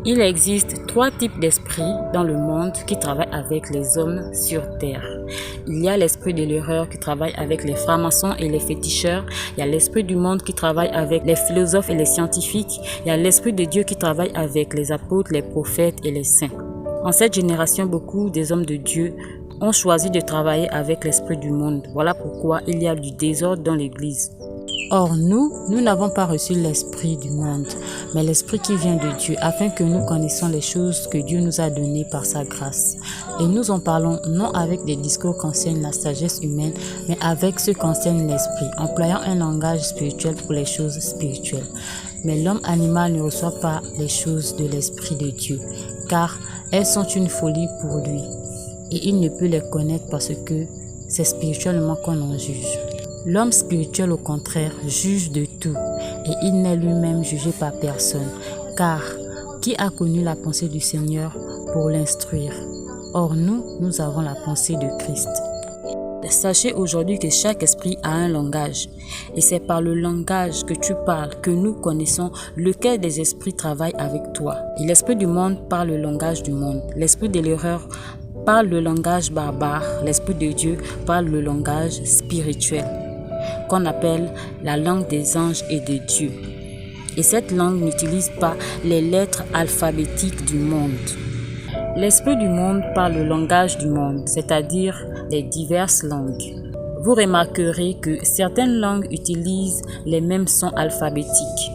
Il existe 3 types d'esprits dans le monde qui travaillent avec les hommes sur terre. Il y a l'esprit de l'erreur qui travaille avec les francs-maçons et les féticheurs. Il y a l'esprit du monde qui travaille avec les philosophes et les scientifiques. Il y a l'esprit de Dieu qui travaille avec les apôtres, les prophètes et les saints. En cette génération, beaucoup des hommes de Dieu ont choisi de travailler avec l'esprit du monde. Voilà pourquoi il y a du désordre dans l'église. Or nous n'avons pas reçu l'esprit du monde, mais l'esprit qui vient de Dieu, afin que nous connaissions les choses que Dieu nous a données par sa grâce. Et nous en parlons non avec des discours qu'enseigne la sagesse humaine, mais avec ce qu'enseigne l'esprit, employant un langage spirituel pour les choses spirituelles. Mais l'homme animal ne reçoit pas les choses de l'esprit de Dieu, car elles sont une folie pour lui. Et il ne peut les connaître parce que c'est spirituellement qu'on en juge. L'homme spirituel, au contraire, juge de tout, et il n'est lui-même jugé par personne, car qui a connu la pensée du Seigneur pour l'instruire? Or nous avons la pensée de Christ. Sachez aujourd'hui que chaque esprit a un langage, et c'est par le langage que tu parles que nous connaissons lequel des esprits travaille avec toi. Et l'esprit du monde parle le langage du monde, l'esprit de l'erreur parle le langage barbare, l'esprit de Dieu parle le langage spirituel, qu'on appelle la langue des anges et de Dieu. Et cette langue n'utilise pas les lettres alphabétiques du monde. L'esprit du monde parle le langage du monde, c'est-à-dire les diverses langues. Vous remarquerez que certaines langues utilisent les mêmes sons alphabétiques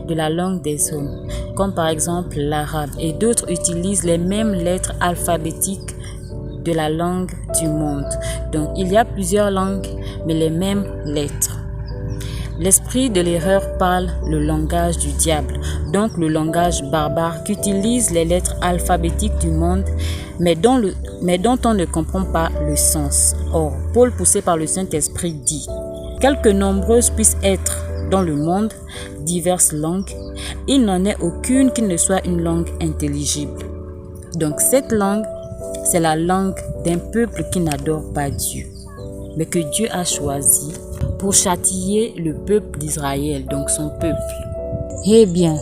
de la langue des hommes, comme par exemple l'arabe, et d'autres utilisent les mêmes lettres alphabétiques de la langue du monde. Donc, il y a plusieurs langues, mais les mêmes lettres. L'esprit de l'erreur parle le langage du diable, donc le langage barbare qui utilise les lettres alphabétiques du monde, mais dont on ne comprend pas le sens. Or, Paul, poussé par le Saint-Esprit, dit « Quelque nombreuses puissent être dans le monde diverses langues, il n'en est aucune qui ne soit une langue intelligible. » Donc, cette langue, c'est la langue d'un peuple qui n'adore pas Dieu, mais que Dieu a choisi pour châtier le peuple d'Israël, donc son peuple. Eh bien,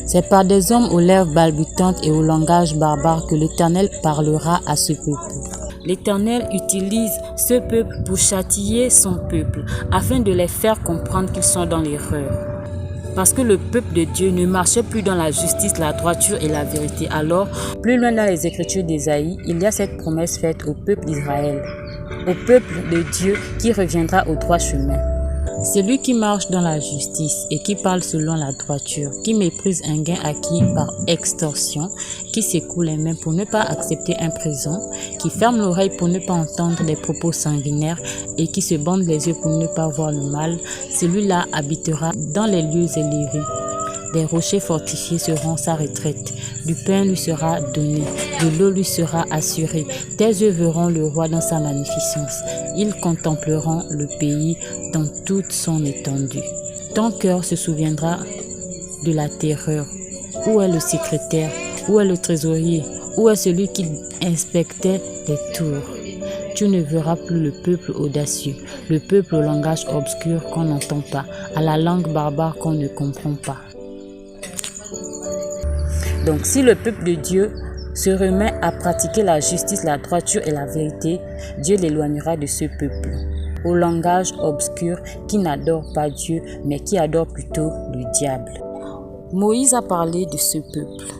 c'est par des hommes aux lèvres balbutantes et au langage barbare que l'Éternel parlera à ce peuple. L'Éternel utilise ce peuple pour châtier son peuple, afin de les faire comprendre qu'ils sont dans l'erreur. Parce que le peuple de Dieu ne marchait plus dans la justice, la droiture et la vérité. Alors, plus loin dans les Écritures d'Ésaïe, il y a cette promesse faite au peuple d'Israël, au peuple de Dieu qui reviendra au droit chemin. Celui qui marche dans la justice et qui parle selon la droiture, qui méprise un gain acquis par extorsion, qui secoue les mains pour ne pas accepter un présent, qui ferme l'oreille pour ne pas entendre des propos sanguinaires et qui se bande les yeux pour ne pas voir le mal, celui-là habitera dans les lieux élevés. Des rochers fortifiés seront sa retraite. Du pain lui sera donné, de l'eau lui sera assurée. Tes yeux verront le roi dans sa magnificence. Ils contempleront le pays dans toute son étendue. Ton cœur se souviendra de la terreur. Où est le secrétaire? Où est le trésorier? Où est celui qui inspectait les tours? Tu ne verras plus le peuple audacieux, le peuple au langage obscur qu'on n'entend pas, à la langue barbare qu'on ne comprend pas. Donc, si le peuple de Dieu se remet à pratiquer la justice, la droiture et la vérité, Dieu l'éloignera de ce peuple au langage obscur qui n'adore pas Dieu, mais qui adore plutôt le diable. Moïse a parlé de ce peuple.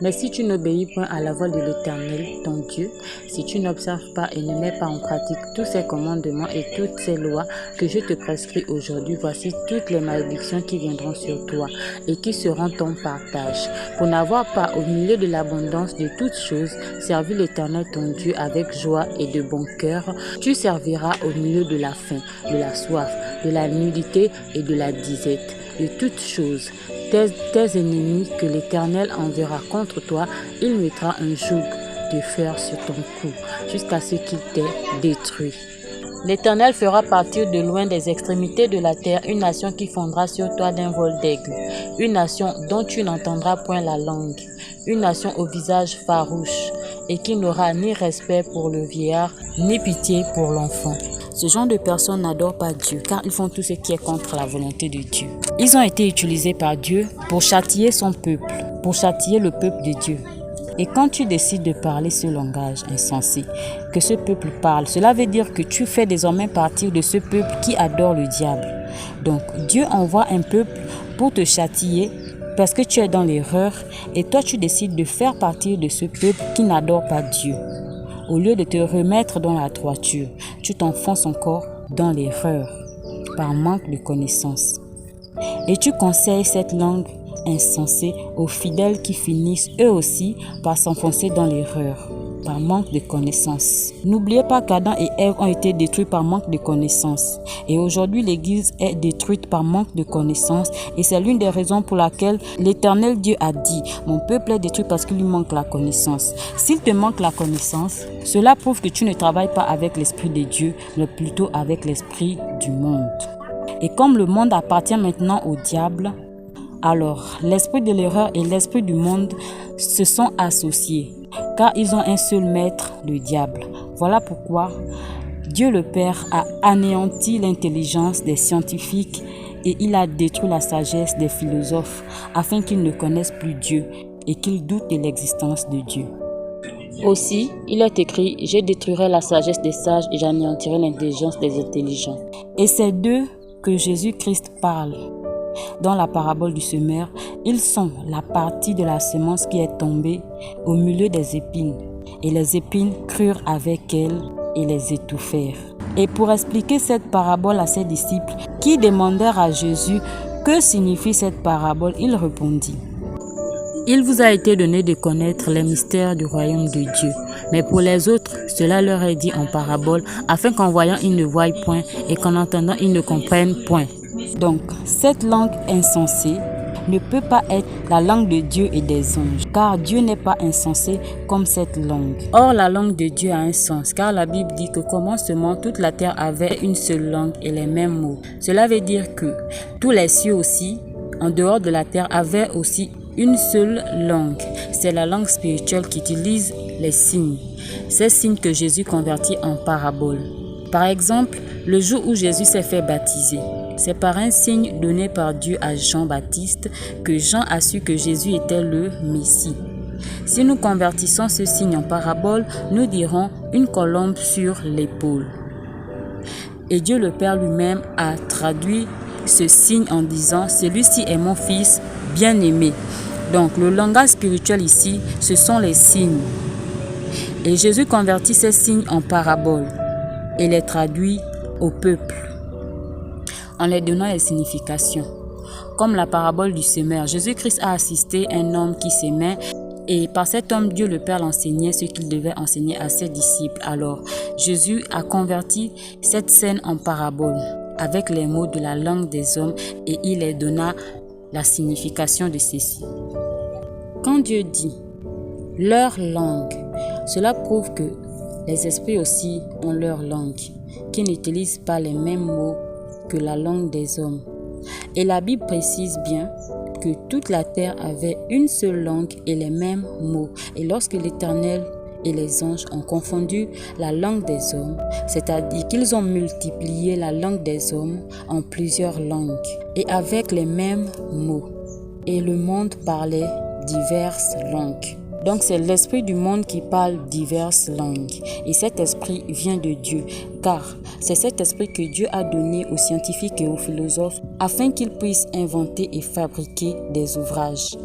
Mais si tu n'obéis point à la voix de l'Éternel, ton Dieu, si tu n'observes pas et ne mets pas en pratique tous ces commandements et toutes ces lois que je te prescris aujourd'hui, voici toutes les malédictions qui viendront sur toi et qui seront ton partage. Pour n'avoir pas, au milieu de l'abondance de toutes choses, servi l'Éternel ton Dieu avec joie et de bon cœur, tu serviras au milieu de la faim, de la soif, de la nudité et de la disette, de toutes choses. Tes ennemis que l'Éternel enverra contre toi, il mettra un joug de fer sur ton cou, jusqu'à ce qu'il t'ait détruit. L'Éternel fera partir de loin des extrémités de la terre une nation qui fondra sur toi d'un vol d'aigle, une nation dont tu n'entendras point la langue, une nation au visage farouche, et qui n'aura ni respect pour le vieillard, ni pitié pour l'enfant. Ce genre de personnes n'adorent pas Dieu, car ils font tout ce qui est contre la volonté de Dieu. Ils ont été utilisés par Dieu pour châtier son peuple. pour châtier le peuple de Dieu. Et quand tu décides de parler ce langage insensé que ce peuple parle, cela veut dire que tu fais désormais partie de ce peuple qui adore le diable. Donc Dieu envoie un peuple pour te châtier parce que tu es dans l'erreur et toi tu décides de faire partie de ce peuple qui n'adore pas Dieu. Au lieu de te remettre dans la droiture, tu t'enfonces encore dans l'erreur par manque de connaissance. Et tu conseilles cette langue insensée aux fidèles qui finissent eux aussi par s'enfoncer dans l'erreur par manque de connaissance. N'oubliez pas qu'Adam et Ève ont été détruits par manque de connaissance. Et aujourd'hui, l'Église est détruite par manque de connaissance. Et c'est l'une des raisons pour laquelle l'Éternel Dieu a dit « Mon peuple est détruit parce qu'il lui manque la connaissance ». S'il te manque la connaissance, cela prouve que tu ne travailles pas avec l'Esprit de Dieu, mais plutôt avec l'Esprit du monde. Et comme le monde appartient maintenant au diable, alors l'esprit de l'erreur et l'esprit du monde se sont associés, car ils ont un seul maître, le diable. Voilà pourquoi Dieu le Père a anéanti l'intelligence des scientifiques et il a détruit la sagesse des philosophes afin qu'ils ne connaissent plus Dieu et qu'ils doutent de l'existence de Dieu. Aussi, il est écrit « Je détruirai la sagesse des sages et j'anéantirai l'intelligence des intelligents ». Et c'est d'eux que Jésus-Christ parle. Dans la parabole du semeur, ils sont la partie de la semence qui est tombée au milieu des épines. Et les épines crurent avec elle et les étouffèrent. Et pour expliquer cette parabole à ses disciples qui demandèrent à Jésus que signifie cette parabole, il répondit « Il vous a été donné de connaître les mystères du royaume de Dieu. Mais pour les autres, cela leur est dit en parabole, afin qu'en voyant ils ne voient point et qu'en entendant ils ne comprennent point. » Donc, cette langue insensée ne peut pas être la langue de Dieu et des anges, car Dieu n'est pas insensé comme cette langue. Or, la langue de Dieu a un sens, car la Bible dit que commencement, toute la terre avait une seule langue et les mêmes mots. Cela veut dire que tous les cieux aussi, en dehors de la terre, avaient aussi une seule langue. C'est la langue spirituelle qui utilise les signes. Ces signes que Jésus convertit en paraboles. Par exemple, le jour où Jésus s'est fait baptiser, c'est par un signe donné par Dieu à Jean-Baptiste que Jean a su que Jésus était le Messie. Si nous convertissons ce signe en parabole, nous dirons une colombe sur l'épaule. Et Dieu le Père lui-même a traduit ce signe en disant « Celui-ci est mon fils bien-aimé ». Donc le langage spirituel ici, ce sont les signes. Et Jésus convertit ces signes en paraboles et les traduit au peuple en les donnant les significations. Comme la parabole du semeur, Jésus-Christ a assisté un homme qui s'aimait et par cet homme, Dieu le Père l'enseignait ce qu'il devait enseigner à ses disciples. Alors, Jésus a converti cette scène en parabole avec les mots de la langue des hommes et il les donna la signification de ceci. Quand Dieu dit « leur langue », cela prouve que les esprits aussi ont leur langue, qui n'utilisent pas les mêmes mots que la langue des hommes. Et la Bible précise bien que toute la terre avait une seule langue et les mêmes mots. Et lorsque l'Éternel et les anges ont confondu la langue des hommes, c'est-à-dire qu'ils ont multiplié la langue des hommes en plusieurs langues et avec les mêmes mots. Et le monde parlait diverses langues. Donc c'est l'esprit du monde qui parle diverses langues. Et cet esprit vient de Dieu, car c'est cet esprit que Dieu a donné aux scientifiques et aux philosophes afin qu'ils puissent inventer et fabriquer des ouvrages.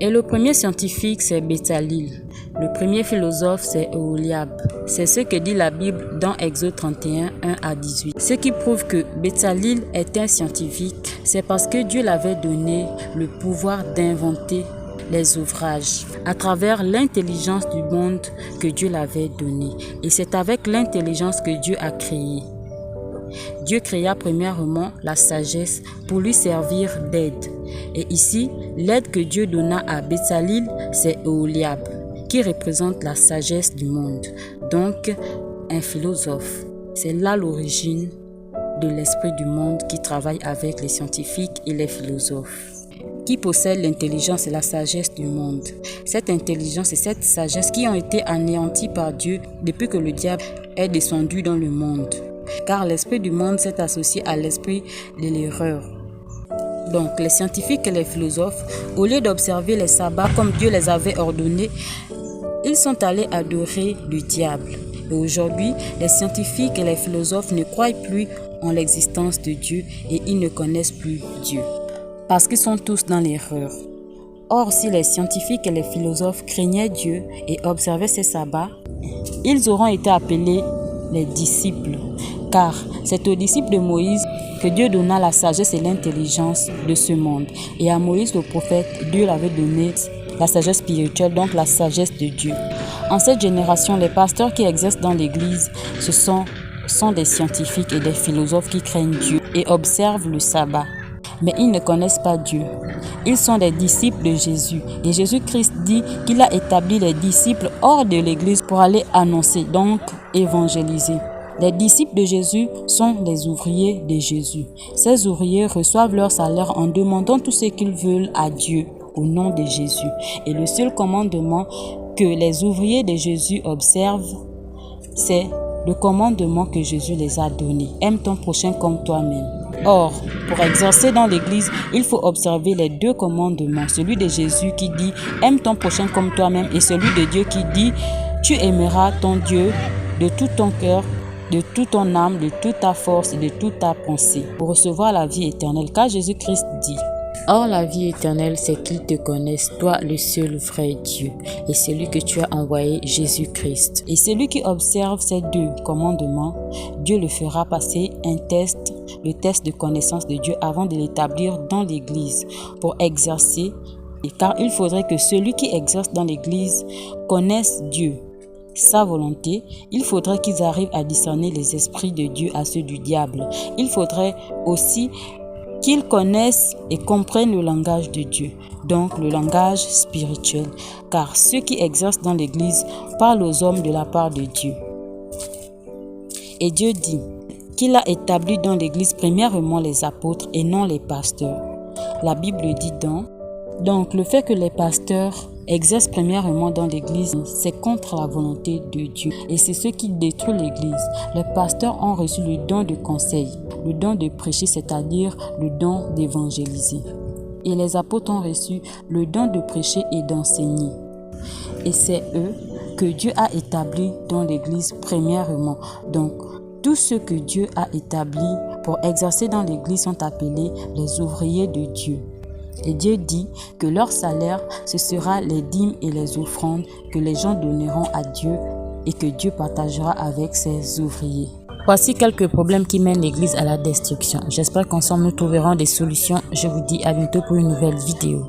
Et le premier scientifique, c'est Bézalil. Le premier philosophe, c'est Oholiab. C'est ce que dit la Bible dans Exode 31, 1 à 18. Ce qui prouve que Bézalil est un scientifique, c'est parce que Dieu l'avait donné le pouvoir d'inventer les ouvrages à travers l'intelligence du monde que Dieu l'avait donné. Et c'est avec l'intelligence que Dieu a créé. Dieu créa premièrement la sagesse pour lui servir d'aide. Et ici, l'aide que Dieu donna à Bézalil, c'est Oholiab, qui représente la sagesse du monde. Donc, un philosophe. C'est là l'origine de l'esprit du monde qui travaille avec les scientifiques et les philosophes, qui possède l'intelligence et la sagesse du monde. Cette intelligence et cette sagesse qui ont été anéanties par Dieu depuis que le diable est descendu dans le monde. Car l'esprit du monde s'est associé à l'esprit de l'erreur. Donc, les scientifiques et les philosophes, au lieu d'observer les sabbats comme Dieu les avait ordonnés, ils sont allés adorer le diable. Et aujourd'hui, les scientifiques et les philosophes ne croient plus en l'existence de Dieu et ils ne connaissent plus Dieu. Parce qu'ils sont tous dans l'erreur. Or, si les scientifiques et les philosophes craignaient Dieu et observaient ses sabbats, ils auront été appelés les disciples. Car c'est aux disciples de Moïse que Dieu donna la sagesse et l'intelligence de ce monde. Et à Moïse le prophète, Dieu l'avait donné la sagesse spirituelle, donc la sagesse de Dieu. En cette génération, les pasteurs qui exercent dans l'Église, ce sont des scientifiques et des philosophes qui craignent Dieu et observent le sabbat. Mais ils ne connaissent pas Dieu. Ils sont des disciples de Jésus. Et Jésus-Christ dit qu'il a établi les disciples hors de l'Église pour aller annoncer, donc évangéliser. Les disciples de Jésus sont les ouvriers de Jésus. Ces ouvriers reçoivent leur salaire en demandant tout ce qu'ils veulent à Dieu au nom de Jésus. Et le seul commandement que les ouvriers de Jésus observent, c'est le commandement que Jésus les a donné. Aime ton prochain comme toi-même. Or, pour exercer dans l'Église, il faut observer les deux commandements. Celui de Jésus qui dit « Aime ton prochain comme toi-même » et celui de Dieu qui dit « Tu aimeras ton Dieu de tout ton cœur, de toute ton âme, de toute ta force et de toute ta pensée pour recevoir la vie éternelle. » Car Jésus-Christ dit « Or la vie éternelle, c'est qu'ils te connaissent, toi le seul vrai Dieu, et celui que tu as envoyé, Jésus-Christ. » Et celui qui observe ces deux commandements, Dieu le fera passer un test, le test de connaissance de Dieu avant de l'établir dans l'Église pour exercer. Car il faudrait que celui qui exerce dans l'Église connaisse Dieu, sa volonté. Il faudrait qu'ils arrivent à discerner les esprits de Dieu à ceux du diable. Il faudrait aussi qu'ils connaissent et comprennent le langage de Dieu, donc le langage spirituel, car ceux qui exercent dans l'Église parlent aux hommes de la part de Dieu. Et Dieu dit qu'il a établi dans l'Église premièrement les apôtres et non les pasteurs. La Bible dit donc le fait que les pasteurs exercent premièrement dans l'Église, c'est contre la volonté de Dieu. Et c'est ce qui détruit l'Église. Les pasteurs ont reçu le don de conseil, le don de prêcher, c'est-à-dire le don d'évangéliser. Et les apôtres ont reçu le don de prêcher et d'enseigner. Et c'est eux que Dieu a établis dans l'Église premièrement. Donc, tous ceux que Dieu a établis pour exercer dans l'Église sont appelés les ouvriers de Dieu. Et Dieu dit que leur salaire, ce sera les dîmes et les offrandes que les gens donneront à Dieu et que Dieu partagera avec ses ouvriers. Voici quelques problèmes qui mènent l'Église à la destruction. J'espère qu'ensemble nous trouverons des solutions. Je vous dis à bientôt pour une nouvelle vidéo.